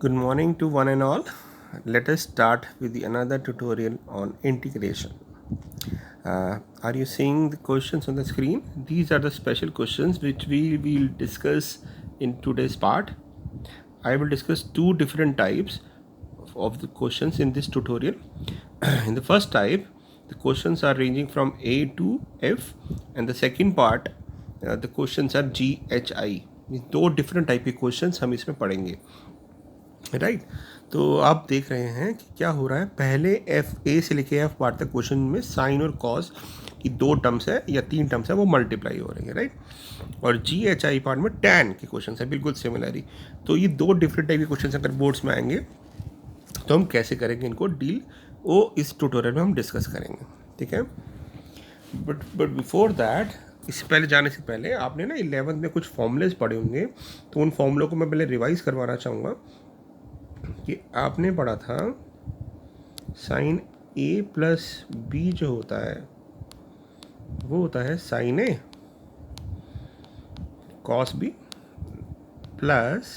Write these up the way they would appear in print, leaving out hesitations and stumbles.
Good morning to one and all. Let us start with another tutorial on integration. Are you seeing the questions on the screen? These are the special questions which we will discuss in today's part. I will discuss two different types of the questions in this tutorial. In the first type, the questions are ranging from A to F, and the second part, the questions are G, H, I. दो different type के questions हम इसमें पढ़ेंगे, right. तो आप देख रहे हैं कि क्या हो रहा है। पहले एफ ए से लेके एफ पार्ट तक क्वेश्चन में साइन और कॉस की दो टर्म्स है या तीन टर्म्स है, वो मल्टीप्लाई हो रही है, राइट। और जी एच आई पार्ट में टैन के क्वेश्चन है, बिल्कुल सिमिलर ही। तो ये दो डिफरेंट टाइप के क्वेश्चन अगर बोर्ड्स में आएंगे तो हम कैसे करेंगे इनको डील, वो इस ट्यूटोरियल में हम डिस्कस करेंगे, ठीक है। बट बिफोर दैट, इससे पहले जाने से पहले आपने ना 11th में कुछ फॉर्मूलेज पढ़े होंगे, तो उन फॉर्मूलों को मैं पहले रिवाइज करवाना चाहूँगा। कि आपने पढ़ा था साइन ए प्लस बी जो होता है वो होता है sign A cos B plus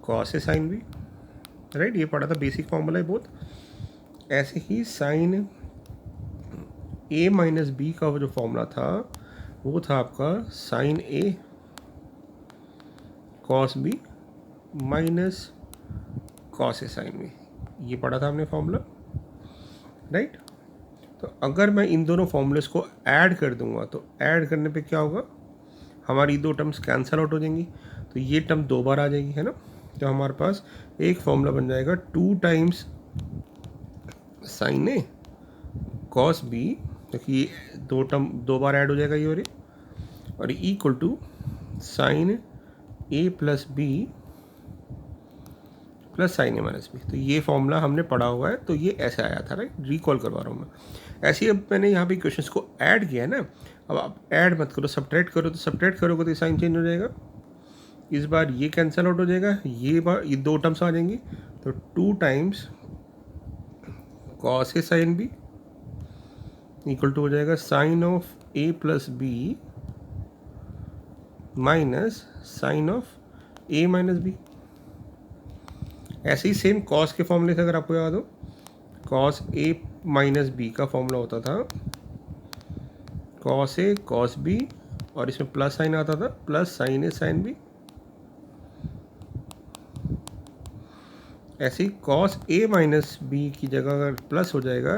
cos A sine B, right. ये पढ़ा था, बेसिक फॉर्मूला है बहुत। ऐसे ही साइन ए माइनस बी का जो फॉर्मूला था वो था आपका sign A cos B minus cos A sine B, ये पढ़ा था हमने फॉर्मूला, राइट। तो अगर मैं इन दोनों फॉर्मूलेस को ऐड कर दूंगा तो ऐड करने पे क्या होगा, हमारी दो टर्म्स कैंसिल आउट हो जाएंगी, तो ये टर्म दो बार आ जाएगी, है ना। तो हमारे पास एक फॉर्मूला बन जाएगा 2 टाइम्स साइन ए कॉस बी, क्योंकि ये दो टर्म दो बार ऐड हो जाएगा ये, और equal to sine A plus B plus sine A minus B. तो ये फॉर्मूला हमने पढ़ा हुआ है, तो ये ऐसे आया था, राइट। रिकॉल करवा रहा हूँ मैं। ऐसे ही अब मैंने यहाँ पे क्वेश्चंस को ऐड किया है ना। अब आप ऐड मत करो, सब्ट्रैक्ट करो, तो सब्ट्रैक्ट करोगे तो साइन चेंज हो जाएगा। इस बार ये कैंसिल आउट हो जाएगा, ये दो टर्म्स आ जाएंगी, तो 2 times cos A sine B equal to हो जाएगा sine of A plus B minus sine of A minus B. ऐसे ही सेम कॉस के फॉर्मूले से अगर आपको याद हो, कॉस ए माइनस बी का फॉर्मूला होता था कॉस ए कॉस बी, और इसमें प्लस साइन आता था, plus sine A sine B. ऐसे ही कॉस ए माइनस बी की जगह अगर प्लस हो जाएगा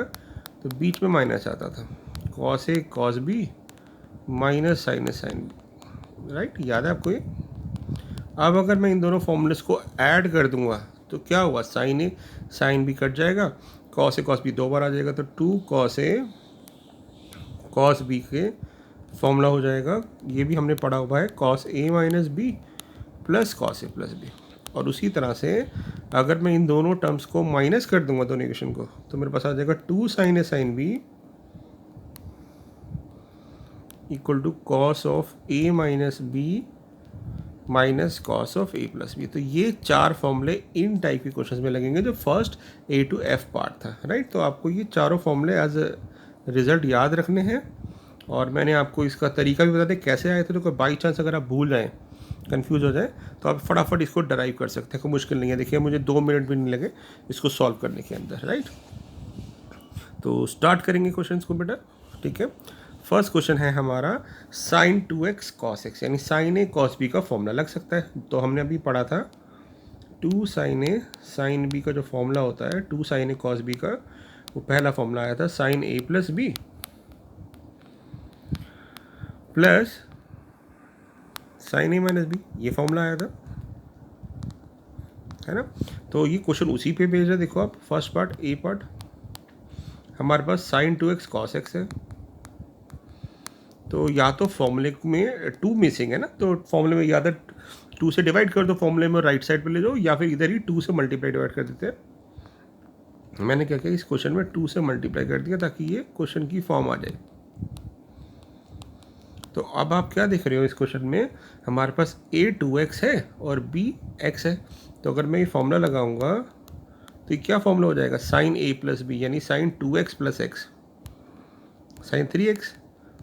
तो बीच में माइनस आता था, cos A cos B minus sign A sine B, right. याद है आपको ये। अब अगर मैं इन दोनों फॉर्मूलेस को ऐड कर दूंगा तो क्या हुआ, sign A sine B cut जाएगा, कॉस ए कॉस बी दो बार आ जाएगा, तो 2 कॉस ए कॉस बी के फॉर्मूला हो जाएगा, ये भी हमने पढ़ा हुआ है, cos A minus B plus cos A plus B. और उसी तरह से अगर मैं इन दोनों टर्म्स को माइनस कर दूंगा दोनों इक्वेशन को, तो मेरे पास आ जाएगा 2 sine A sine B equal to cos of A minus B minus cos of A plus B. तो ये चार फॉर्मूले इन टाइप के क्वेश्चंस में लगेंगे जो first A to F part था, राइट। तो आपको ये चारों फॉर्मूले एज रिजल्ट याद रखने हैं, और मैंने आपको इसका तरीका भी बता दें कैसे आए थे। तो बाई चांस अगर आप भूल जाएँ, कंफ्यूज हो जाए, तो आप फटाफट इसको डराइव कर सकते हैं, कोई मुश्किल नहीं है। देखिए मुझे 2 मिनट भी नहीं लगे इसको सॉल्व करने के अंदर, राइट। तो स्टार्ट करेंगे क्वेश्चन को बेटा, ठीक है। फर्स्ट क्वेश्चन है हमारा साइन 2x कॉस एक्स, यानी साइन ए कॉस बी का फॉर्मूला लग सकता है। तो हमने अभी पढ़ा था 2 साइन ए साइन बी का जो फॉर्मूला होता है 2 साइन ए कॉस बी का, वो पहला फॉर्मूला आया था sign A plus B plus sine A minus B, ये फॉर्मूला आया था, है ना। तो ये क्वेश्चन उसी पे बेस्ड है। देखो आप फर्स्ट पार्ट ए पार्ट हमारे पास साइन 2x कॉस एक्स है, तो या तो फॉर्मूले में 2 मिसिंग है ना, तो फॉर्मूले में या तो 2 से डिवाइड कर दो, फॉर्मूले में राइट साइड पे ले जाओ, या फिर इधर ही 2 से मल्टीप्लाई डिवाइड कर देते हैं। मैंने क्या किया, इस क्वेश्चन में 2 से मल्टीप्लाई कर दिया ताकि ये क्वेश्चन की फॉर्म आ जाए। तो अब आप क्या देख रहे हो, इस क्वेश्चन में हमारे पास a 2x है और b x है। तो अगर मैं ये फॉर्मूला लगाऊंगा तो ये क्या फॉर्मूला हो जाएगा, साइन a प्लस बी, यानी sine 2x plus x sine 3x,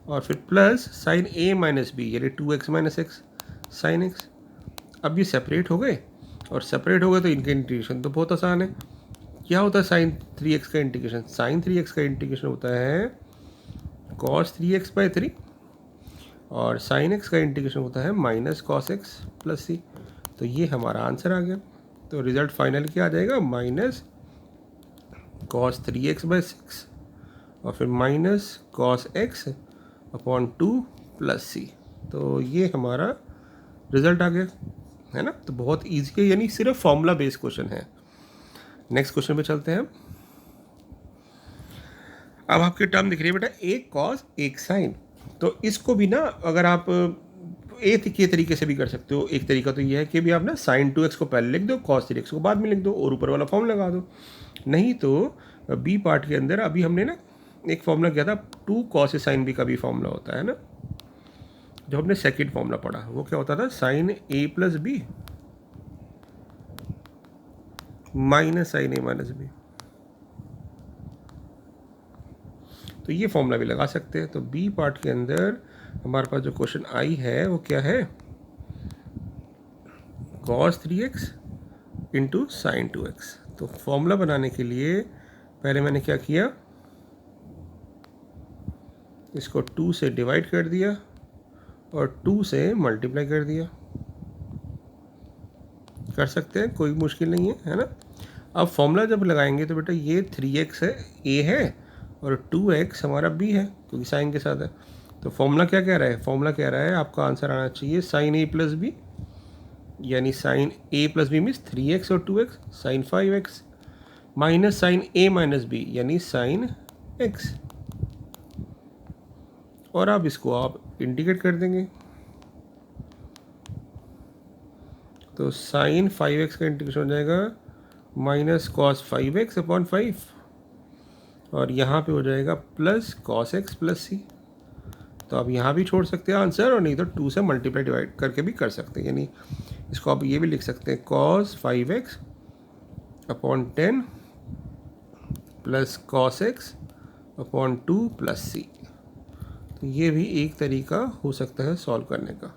और फिर plus sine a minus B, यानी 2x minus x sine x. अब ये सेपरेट हो गए, और सेपरेट हो गए तो इनका इंटीग्रेशन तो बहुत आसान है। क्या होता है साइन 3x का इंटीग्रेशन? साइन 3x का इंटीग्रेशन होता है कॉस 3x/3 और साइन x का इंटीग्रेशन होता है minus cos x plus C. तो ये हमारा आंसर आ गया। तो रिजल्ट फाइनल क्या आ जाएगा? माइनस कॉस 3x/6 और फिर minus cos x/2 plus C. तो ये हमारा रिजल्ट आ गया, है ना। तो बहुत ईजी है, यानी सिर्फ फॉर्मूला बेस्ड क्वेश्चन है। नेक्स्ट क्वेश्चन पे चलते हैं। अब आपकी टर्म दिख रही है बेटा, एक कॉस एक साइन। तो इसको भी ना अगर आप एक के तरीके से भी कर सकते हो। एक तरीका तो ये है कि भी आप ना साइन 2x को पहले लिख दो, कॉस 3x को बाद में लिख दो और ऊपर वाला फॉर्म लगा दो। नहीं तो बी पार्ट के अंदर अभी हमने ना एक फॉर्मूला किया था, 2 कॉस साइन बी का भी फॉर्मूला होता है ना, जो हमने सेकेंड फॉर्मूला पढ़ा। वो क्या होता था? Sign A plus B minus sign A minus B. तो ये फॉर्मूला भी लगा सकते हैं। तो बी पार्ट के अंदर हमारे पास जो क्वेश्चन आई है वो क्या है? cos 3x into sine 2x। तो फॉर्मूला बनाने के लिए पहले मैंने क्या किया, इसको 2 से डिवाइड कर दिया और 2 से मल्टीप्लाई कर दिया। कर सकते हैं, कोई मुश्किल नहीं है ना। अब फॉर्मूला जब लगाएंगे तो बेटा ये 3x है a है और 2x हमारा b है, क्योंकि साइन के साथ है। तो फॉर्मूला क्या कह रहा है? फॉर्मूला कह रहा है आपका आंसर आना चाहिए साइन a प्लस बी, यानी sine a plus B means 3x और 2x, sine 5x minus sine a minus B यानी साइन x। और अब इसको आप इंटीग्रेट कर देंगे तो साइन 5x का इंटीग्रेशन हो जाएगा माइनस कॉस 5x/5 और यहाँ पे हो जाएगा plus cos x plus C. तो आप यहाँ भी छोड़ सकते हैं आंसर, और नहीं तो 2 से मल्टीप्लाई डिवाइड करके भी कर सकते हैं। यानी इसको आप ये भी लिख सकते हैं cos 5x/10 plus cos x/2 plus C. तो ये भी एक तरीका हो सकता है सॉल्व करने का।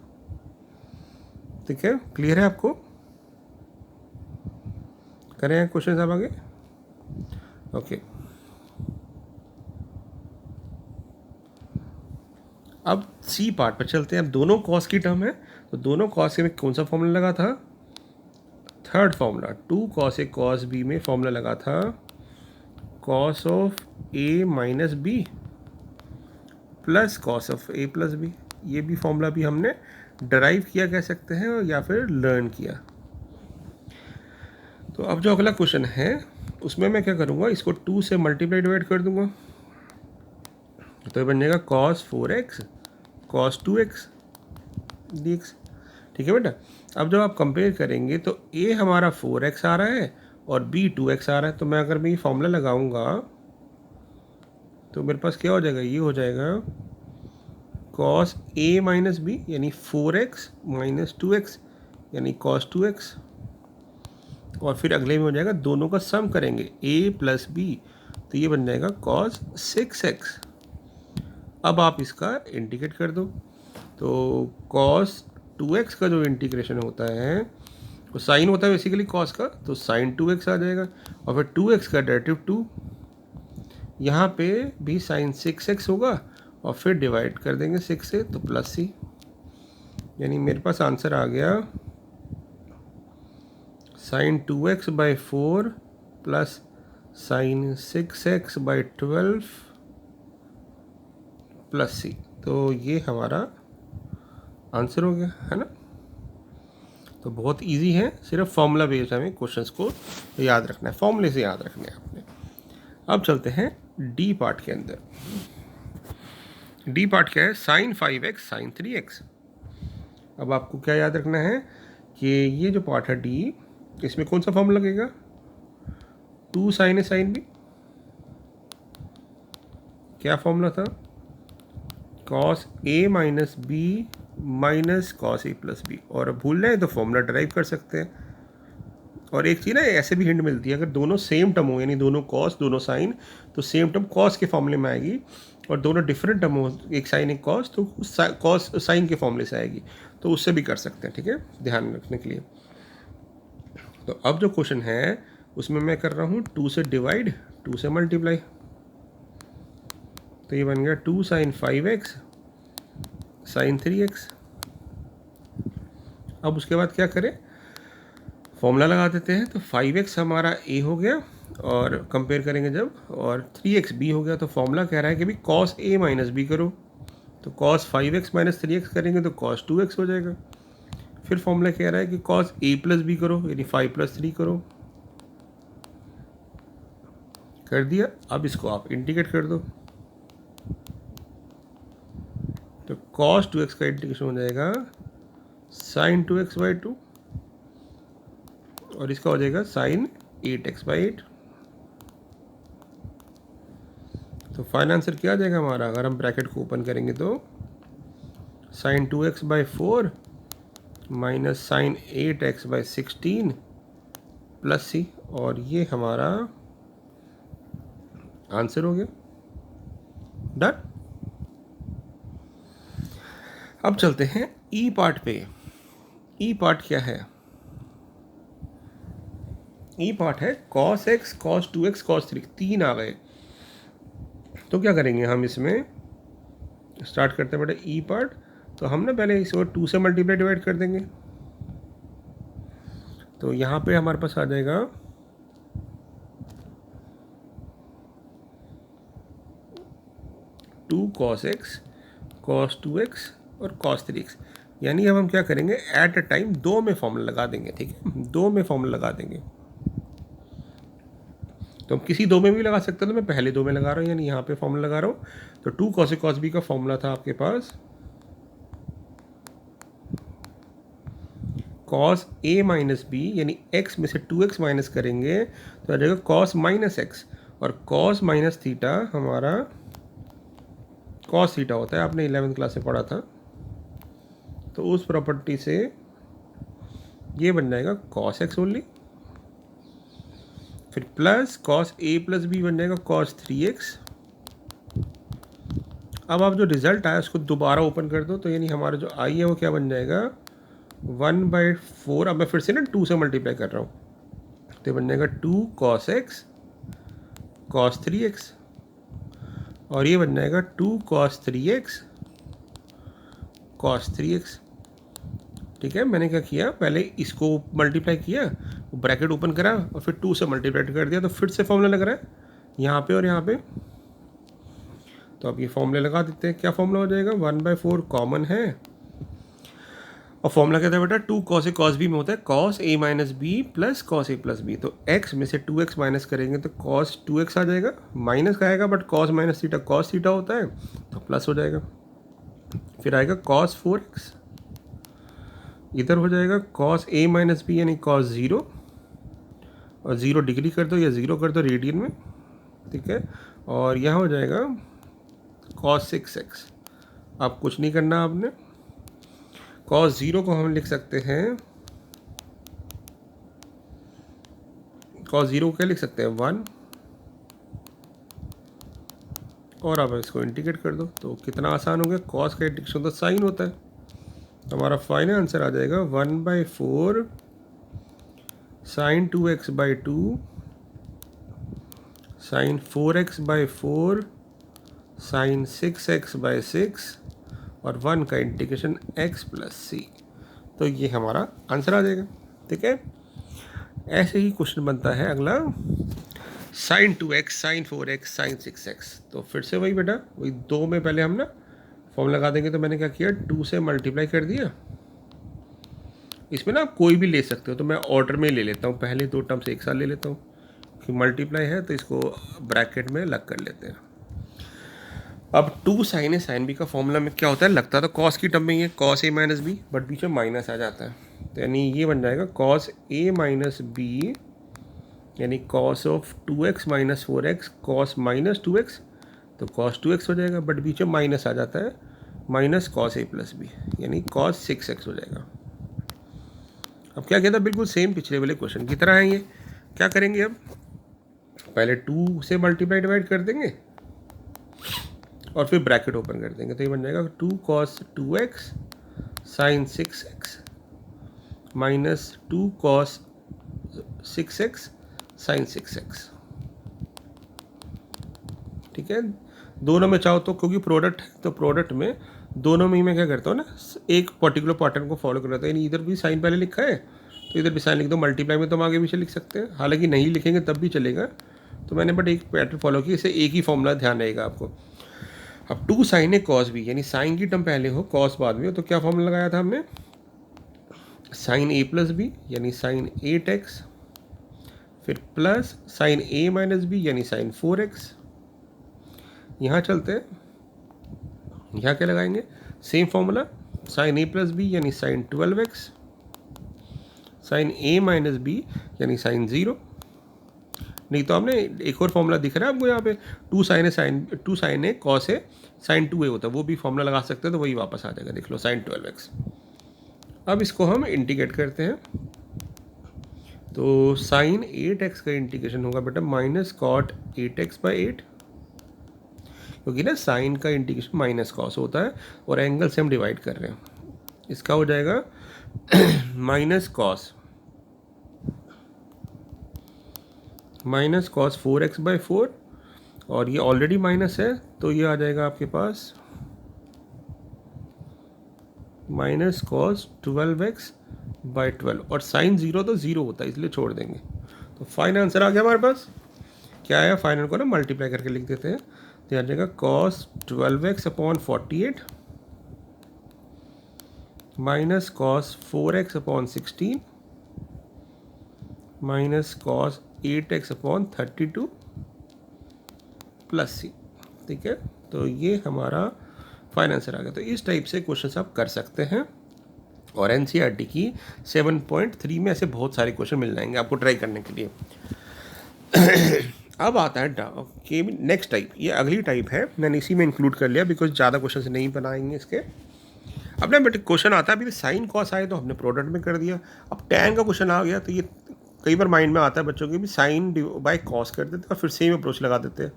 ठीक है, क्लियर है आपको? करें क्वेश्चन अब आगे। ओके, अब सी पार्ट पर चलते हैं। अब दोनों कॉस की टर्म है, तो दोनों कॉस के में कौन सा फॉर्मूला लगा था? Third formula 2 cos a cos b में फॉर्मूला लगा था cos of a minus B plus cos of a plus B. ये भी फॉर्मूला भी हमने डराइव किया कह सकते हैं, या फिर लर्न किया। तो अब जो अगला क्वेश्चन है उसमें मैं क्या करूँगा, इसको 2 से मल्टीप्लाई डिवाइड कर दूंगा। तो ये बन जाएगा cos 4x cos 2x dx। ठीक है बेटा। अब जब आप कंपेयर करेंगे तो a हमारा 4x आ रहा है और b 2x आ रहा है। तो मैं अगर मैं ये फॉर्मूला लगाऊंगा तो मेरे पास क्या हो जाएगा? ये हो जाएगा cos a माइनस बी यानी 4x माइनस 2x यानी cos 2x, और फिर अगले में हो जाएगा दोनों का सम करेंगे a प्लस बी, तो ये बन जाएगा cos 6x। अब आप इसका इंटीग्रेट कर दो। तो cos 2x का जो इंटीग्रेशन होता है वो साइन होता है बेसिकली cos का, तो साइन 2x आ जाएगा और फिर 2x का डेरिवेटिव 2, यहाँ पे भी साइन 6x होगा और फिर डिवाइड कर देंगे 6 से, तो प्लस सी। यानी मेरे पास आंसर आ गया sine 2x/4 plus sine 6x/12 plus C. तो ये हमारा आंसर हो गया, है ना। तो बहुत इजी है, सिर्फ फॉर्मूला बेस्ड हमें क्वेश्चंस को याद रखना है, फॉर्मूले से याद रखने हैं आपने। अब चलते हैं डी पार्ट के अंदर। डी पार्ट क्या है? Sine 5x sine 3x। अब आपको क्या याद रखना है कि ये जो पार्ट है डी, इसमें कौन सा फॉर्मूला लगेगा? 2 साइन ए साइन बी। क्या फॉर्मूला था? cos a minus B minus cos a plus B. और भूल रहे हैं तो फॉर्मूला ड्राइव कर सकते हैं। और एक चीज़ ना ऐसे भी हिंट मिलती है, अगर दोनों सेम टर्म हो, यानी दोनों cos दोनों साइन, तो सेम टर्म cos के फॉर्मूले में आएगी, और दोनों डिफरेंट टर्म हो, एक साइन एक cos, तो cos साइन के फॉर्मूले से आएगी। तो उससे भी कर सकते हैं, ठीक है, ध्यान रखने के लिए। तो अब जो क्वेश्चन है उसमें मैं कर रहा हूँ 2 से डिवाइड, 2 से मल्टीप्लाई, तो ये बन गया 2 साइन 5x साइन 3x। अब उसके बाद क्या करें, फॉर्मूला लगा देते हैं। तो 5x हमारा a हो गया और कंपेयर करेंगे जब, और 3x b हो गया। तो फॉर्मूला कह रहा है कि भाई cos a माइनस b करो, तो cos 5x माइनस 3x करेंगे तो cos 2x हो जाएगा। फिर फॉर्मूला कह रहा है कि cos a प्लस b करो, यानी 5 प्लस 3 करो, कर दिया। अब इसको आप इंटीग्रेट कर दो, तो cos 2x का इंटीग्रेशन हो जाएगा sin 2x/2 और इसका हो जाएगा sin 8x/8। तो फाइनल आंसर क्या आ जाएगा हमारा, अगर हम ब्रैकेट को ओपन करेंगे तो sin 2x/4 minus sin 8x/16 plus c, और ये हमारा आंसर हो गया। डन। अब चलते हैं ई पार्ट पे। ई पार्ट क्या है, ई पार्ट है cos x cos 2x cos 3, तीन आ गए। तो क्या करेंगे हम, इसमें स्टार्ट करते हैं बेटा ई पार्ट। तो हम ना पहले इसको 2 से मल्टीप्लाई डिवाइड कर देंगे, तो यहाँ पे हमारे पास आ जाएगा 2 cos x cos 2x और cos 3x। यानी अब हम क्या करेंगे, एट अ टाइम दो में फॉर्मूला लगा देंगे, ठीक है, दो में फॉर्मूला लगा देंगे। तो हम किसी दो में भी लगा सकते हैं, तो मैं पहले दो में लगा रहा हूँ, यानी यहाँ पे फॉर्मूला लगा रहा हूँ। तो 2 cos a cos b का फॉर्मूला था आपके पास cos a माइनस बी, यानी x में से 2x माइनस करेंगे तो आ जाएगा cos माइनस x, और cos माइनस थीटा हमारा cos थीटा होता है, आपने 11th क्लास में पढ़ा था। तो उस प्रॉपर्टी से ये बन जाएगा cos x ओनली, फिर plus cos a plus B बन जाएगा cos 3x। अब आप जो रिजल्ट आया उसको दोबारा ओपन कर दो, तो यानी हमारा जो आई है वो क्या बन जाएगा 1/4। अब मैं फिर से ना 2 से मल्टीप्लाई कर रहा हूँ, तो ये बन जाएगा 2 cos x cos 3x, और ये बन जाएगा 2 cos 3x cos 3x। ठीक है, मैंने क्या किया, पहले इसको मल्टीप्लाई किया, ब्रैकेट ओपन करा और फिर 2 से मल्टीप्लाई कर दिया, तो फिर से फॉर्मूला लग रहा है यहाँ पे और यहाँ पे। तो अब ये फॉर्मूले लगा देते हैं। क्या फॉर्मूला हो जाएगा, 1/4 कॉमन है, और फॉर्मूला कहता है बेटा 2 cos a cos b में होता है cos a minus B plus cos a plus B. तो x में से 2x माइनस करेंगे तो cos 2x आ जाएगा, माइनस का आएगा but cos minus theta cos theta होता है तो प्लस हो जाएगा। फिर आएगा cos 4x, इधर हो जाएगा cos a माइनस बी यानी cos 0, और 0 डिग्री कर दो या 0 कर दो रेडियन में, ठीक है। और यहाँ हो जाएगा cos 6x। अब कुछ नहीं करना आपने, cos 0 को हम लिख सकते हैं, cos 0 को क्या लिख सकते हैं 1, और अब इसको इंटीग्रेट कर दो तो कितना आसान हो गया, cos का इंटीग्रेशन तो साइन होता है। हमारा फाइनल आंसर आ जाएगा 1/4 sin 2x/2 sin 4x/4 sin 6x/6 और 1 का इंटीग्रेशन x प्लस सी। तो ये हमारा आंसर आ जाएगा, ठीक है। ऐसे ही क्वेश्चन बनता है अगला sin 2x sin 4x sin 6x। तो फिर से वही बेटा, वही दो में पहले हम ना फॉर्म लगा देंगे। तो मैंने क्या किया, 2 से मल्टीप्लाई कर दिया। इसमें ना आप कोई भी ले सकते हो, तो मैं ऑर्डर में ले लेता हूँ, पहले दो टर्म्स एक साथ ले लेता हूँ कि मल्टीप्लाई है तो इसको ब्रैकेट में लग कर लेते हैं। अब 2 sin a sin b का फॉर्मूला में क्या होता है, लगता तो cos की टर्म में ही है cos a minus B, but बीच में माइनस आ जाता है, तो यानी ये बन जाएगा cos a माइनस बी यानी cos of 2x minus 4x cos minus 2x, तो cos 2x हो जाएगा, बट बीच में माइनस आ जाता है, minus cos a plus B यानी cos 6x हो जाएगा। अब क्या कहता है, बिल्कुल सेम पिछले वाले क्वेश्चन की तरह है ये। क्या करेंगे, अब पहले 2 से मल्टीप्लाई डिवाइड कर देंगे और फिर ब्रैकेट ओपन कर देंगे, तो ये बन जाएगा 2 cos 2x sin 6x minus 2 cos 6x sine 6x। ठीक है, दोनों में चाहो तो, क्योंकि प्रोडक्ट है तो प्रोडक्ट में दोनों में ही मैं क्या करता हूँ ना, एक पर्टिकुलर पैटर्न को फॉलो करता है। इधर भी साइन पहले लिखा है तो इधर भी साइन लिख दो, मल्टीप्लाई में तो हम आगे पीछे लिख सकते हैं, हालांकि नहीं लिखेंगे तब भी चलेगा। तो मैंने बट एक पैटर्न फॉलो किया, इसे एक ही फॉर्मूला ध्यान रहेगा आपको। अब 2 साइन ए कॉस बी, यानी साइन की टर्म पहले हो कॉस बाद में हो, तो क्या फॉर्मूला लगाया था हमने, साइन ए प्लस बी यानी साइन 8x, फिर plus sine A minus B यानी साइन 4x। यहाँ चलते हैं, यहाँ क्या लगाएंगे, same formula, sign A plus B यानी sign 12x, sign A minus B यानी साइन 0। नहीं तो आपने एक और फॉर्मूला दिख रहा है आपको यहाँ पे, 2 sine A cos A sign 2a होता है, वो भी फॉर्मूला लगा सकते हैं तो वही वापस आ जाएगा, देख लो साइन 12x। अब इसको हम इंटीग्रेट करते हैं, तो साइन 8x का इंटीग्रेशन होगा बेटा माइनस कॉट 8x/8, क्योंकि ना साइन का इंटीग्रेशन माइनस कॉस होता है और एंगल से हम डिवाइड कर रहे हैं। इसका हो जाएगा माइनस कॉस 4x/4, और ये ऑलरेडी माइनस है तो ये आ जाएगा आपके पास माइनस कॉस 12x/12, और साइन 0 तो 0 होता है इसलिए छोड़ देंगे। तो फाइनल आंसर आ गया हमारे पास, क्या है, फाइनल को ना मल्टीप्लाई करके लिख देते हैं, तो आ जाएगा cos 12x/48 minus cos 4x/16 minus cos 8x/32 plus C. ठीक है, तो ये हमारा फाइनल आंसर आ गया। तो इस टाइप से क्वेश्चन आप कर सकते हैं, और एनसीईआरटी की 7.3 में ऐसे बहुत सारे क्वेश्चन मिल जाएंगे आपको ट्राई करने के लिए। अब आता है कि नेक्स्ट टाइप, ये अगली टाइप है, मैंने इसी में इंक्लूड कर लिया बिकॉज ज़्यादा क्वेश्चन नहीं बनाएंगे इसके। अब ना बेटे क्वेश्चन आता है, अभी साइन कॉस आए तो हमने प्रोडक्ट में कर दिया, अब टैन का क्वेश्चन आ गया तो ये कई बार माइंड में आता है बच्चों के भी, साइन बाय कॉस कर देते हैं और फिर सेम अप्रोच लगा देते हैं,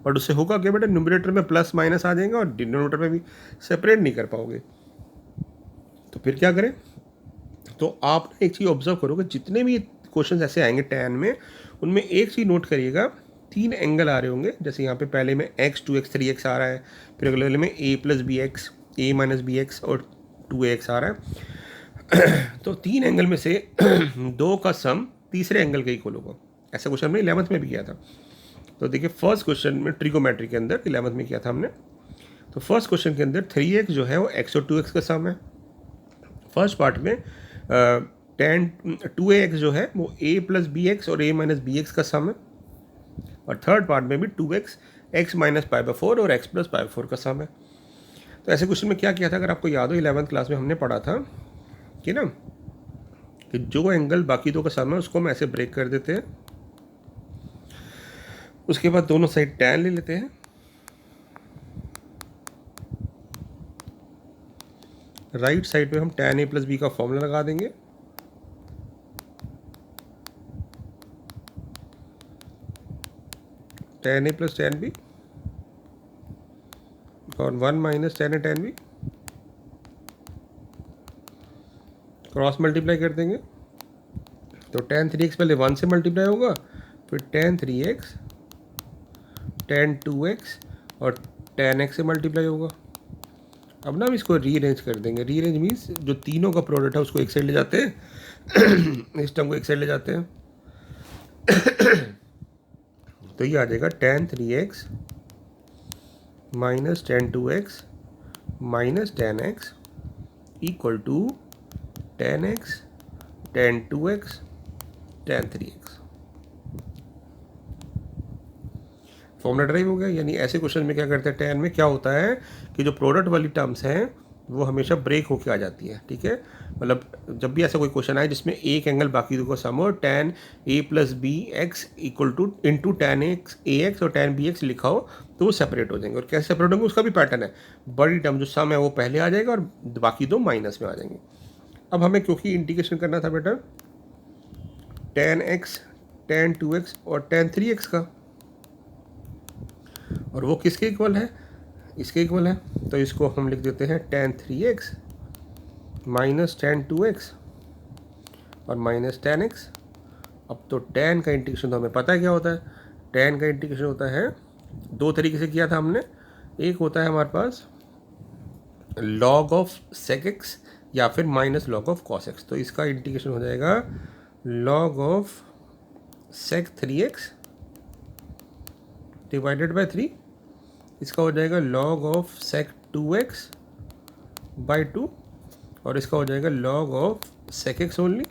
बट उससे होगा क्या बेटा, न्यूमरेटर में प्लस माइनस आ जाएंगे और डिनोमिनेटर में भी सेपरेट नहीं कर पाओगे। तो फिर क्या करें, तो आप एक चीज़ ऑब्जर्व करोगे, जितने भी क्वेश्चन ऐसे आएंगे टैन में, उनमें एक चीज़ नोट करिएगा, 3 एंगल आ रहे होंगे। जैसे यहाँ पे पहले में x 2x 3x आ रहा है, फिर अगले वाले में a + bx a - bx और 2ax आ रहा है। तो 3 एंगल में से 2 का सम तीसरे एंगल का इक्वल होगा। ऐसा क्वेश्चन हमने 11th में भी किया था। तो देखिए फर्स्ट क्वेश्चन में ट्रिगोमेट्री के अंदर 11th में किया था हमने। तो फर्स्ट क्वेश्चन के अंदर 3x जो है वो x और 2x का सम है। फर्स्ट पार्ट में tan 2ax जो है वो a + bx और a - bx का सम है, और थर्ड पार्ट में भी 2x x - π/4 और x + π/4 का सम है। तो ऐसे क्वेश्चन में क्या किया था, अगर आपको याद हो 11th क्लास में हमने पढ़ा था कि ना, कि जो एंगल बाकी दो का सम है उसको हम ऐसे ब्रेक कर देते हैं, उसके बाद दोनों साइड tan ले लेते हैं, राइट साइड पे हम tan a + b का फॉर्मूला लगा देंगे, tan a + tan b और 1 - tan a tan b, cross multiply कर देंगे। तो tan 3x पहले 1 से मल्टीप्लाई होगा, फिर tan 3x tan 2x और tan x से मल्टीप्लाई होगा। अब ना हम इसको रीअरेंज कर देंगे। रीअरेंज मीन्स जो तीनों का प्रोडक्ट है उसको एक साइड ले जाते हैं, इस टर्म को एक साइड ले जाते हैं। तो ये आ जाएगा tan 3x - tan 2x - tan x equal to tan x tan 2x tan 3x। Formula derive हो गया। यानी ऐसे क्वेश्चन में क्या करते हैं, tan में क्या होता है कि जो प्रोडक्ट वाली टर्म्स हैं वो हमेशा ब्रेक होके आ जाती है। ठीक है, मतलब जब भी ऐसा कोई क्वेश्चन आए जिसमें एक एंगल बाकी दो का सम हो, tan a + bx equal two into tan ax और tan bx लिखा हो, तो वो सेपरेट हो जाएंगे। और कैसे सेपरेट होंगे उसका भी पैटर्न है, बड़ी टर्म जो सम है वो पहले आ जाएगा और बाकी दो माइनस में आ जाएंगे। अब हमें क्योंकि इंटीग्रेशन करना था बेटा tan x tan 2x और tan 3x का, और वो किसके इक्वल है, इसके इक्वल है, तो इसको हम लिख देते हैं tan 3x - tan 2x और - tan x अब तो tan का इंटीग्रेशन तो हमें पता है क्या होता है। tan का इंटीग्रेशन होता है, दो तरीके से किया था हमने। एक होता है हमारे पास log ऑफ sec x या फिर minus log of cos x। तो इसका इंटीग्रेशन हो जाएगा log of sec 3x divided by 3। इसका हो जाएगा log of sec 2x by 2 और इसका हो जाएगा log of sec x only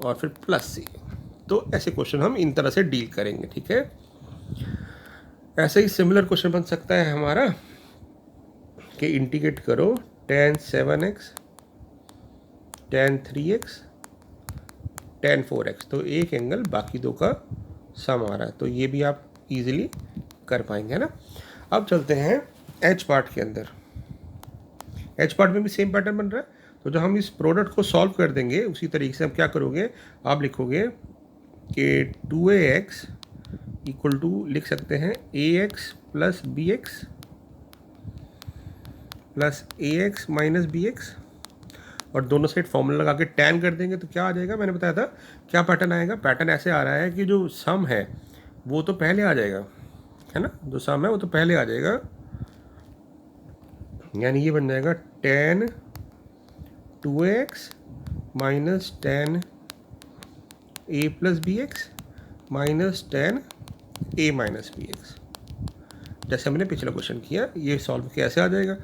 और फिर प्लस c। तो ऐसे क्वेश्चन हम इन तरह से डील करेंगे, ठीक है। ऐसे ही सिमिलर क्वेश्चन बन सकता है हमारा कि इंटीग्रेट करो tan 7x, tan 3x, tan 4x। तो एक एंगल बाकी दो का सम आ रहा है, तो ये भी आप इजीली कर पाएंगे, है ना। अब चलते हैं h पार्ट के अंदर। h पार्ट में भी सेम पैटर्न बन रहा है। तो जब हम इस प्रोडक्ट को सॉल्व कर देंगे उसी तरीके से हम क्या करोगे, आप लिखोगे कि 2ax इक्वल टू लिख सकते हैं ax plus bx plus ax minus bx और दोनों साइड फॉर्मूला लगा के tan कर देंगे तो क्या आ जाएगा, मैंने बताया था क्या पैटर्न आएगा। पैटर्न ऐसे आ रहा है कि जो सम है वो तो पहले आ जाएगा, है ना। जो सम है वो तो पहले आ जाएगा, यानी ये बन जाएगा tan 2ax minus tan a plus bx minus tan a minus bx। जैसे हमने पिछला क्वेश्चन किया ये सॉल्व कैसे आ जाएगा।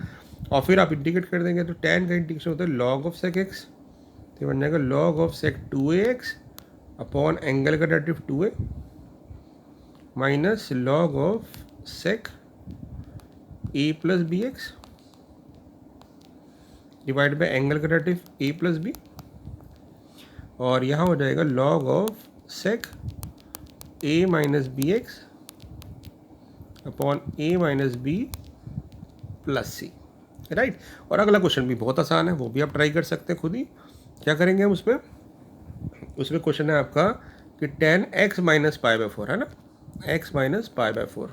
और फिर आप इंटीग्रेट कर देंगे तो tan का इंटीग्रेशन होता है log ऑफ sec x, तो बन जाएगा log of sec 2ax upon angle का derivative 2a minus log of sec a plus bx divide by angle का डेरिवेटिव a प्लस b और यहाँ हो जाएगा log of sec a minus bx upon a minus b plus c, right. और अगला question भी बहुत आसान है, वो भी आप ट्राई कर सकते हैं खुद ही। क्या करेंगे हम उसमें क्वेश्चन है आपका कि tan x minus pi by 4, है ना, x माइनस पाई बाई 4।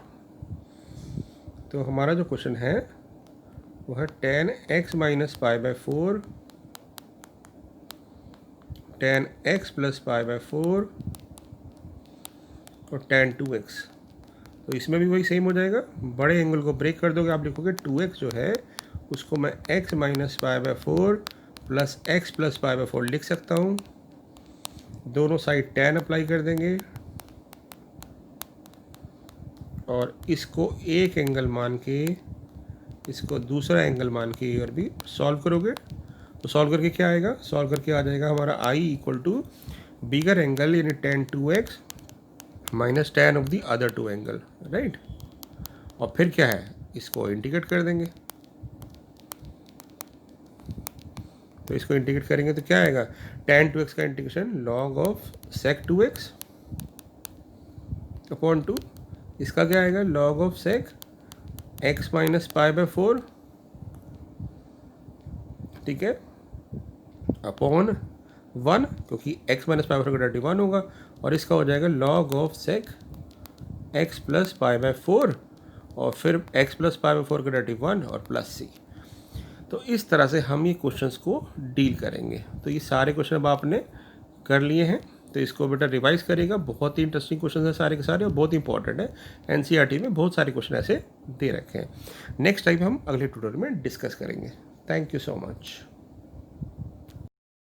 तो हमारा जो क्वेश्चन है वो है tan x minus pi by 4, tan x plus pi by 4 और tan 2x। तो इसमें भी वही सेम हो जाएगा, बड़े एंगल को ब्रेक कर दोगे, आप लिखोगे 2x जो है उसको मैं x minus pi by 4 plus x plus pi by 4 लिख सकता हूँ। दोनों साइड tan अप्लाई कर देंगे और इसको एक एंगल मान के इसको दूसरा एंगल मान के और भी सॉल्व करोगे तो सॉल्व करके क्या आएगा, सॉल्व करके आ जाएगा हमारा i equal to bigger angle यानी tan 2x माइनस tan of the other two angle, right. और फिर क्या है, इसको इंटीग्रेट कर देंगे। तो इसको इंटीग्रेट करेंगे तो क्या आएगा, tan 2x का integration log of sec 2x upon 2, इसका क्या आएगा log of sec x minus pi by 4, ठीक है, अपॉन 1 क्योंकि x माइनस पाई बाई 4 का डेरिवेटिव 1 होगा और इसका हो जाएगा log of sec x plus pi by 4 और फिर x प्लस पाई बाई 4 का डेरिवेटिव 1 और प्लस c। तो इस तरह से हम ये क्वेश्चंस को डील करेंगे। तो ये सारे क्वेश्चन अब आपने कर लिए हैं, तो इसको बेटा रिवाइज करेगा। बहुत ही इंटरेस्टिंग क्वेश्चन है सारे के सारे और बहुत इंपॉर्टेंट है। एनसीईआरटी में बहुत सारे क्वेश्चन ऐसे दे रखे हैं। नेक्स्ट टाइम हम अगले ट्यूटोरियल में डिस्कस करेंगे। Thank you so much.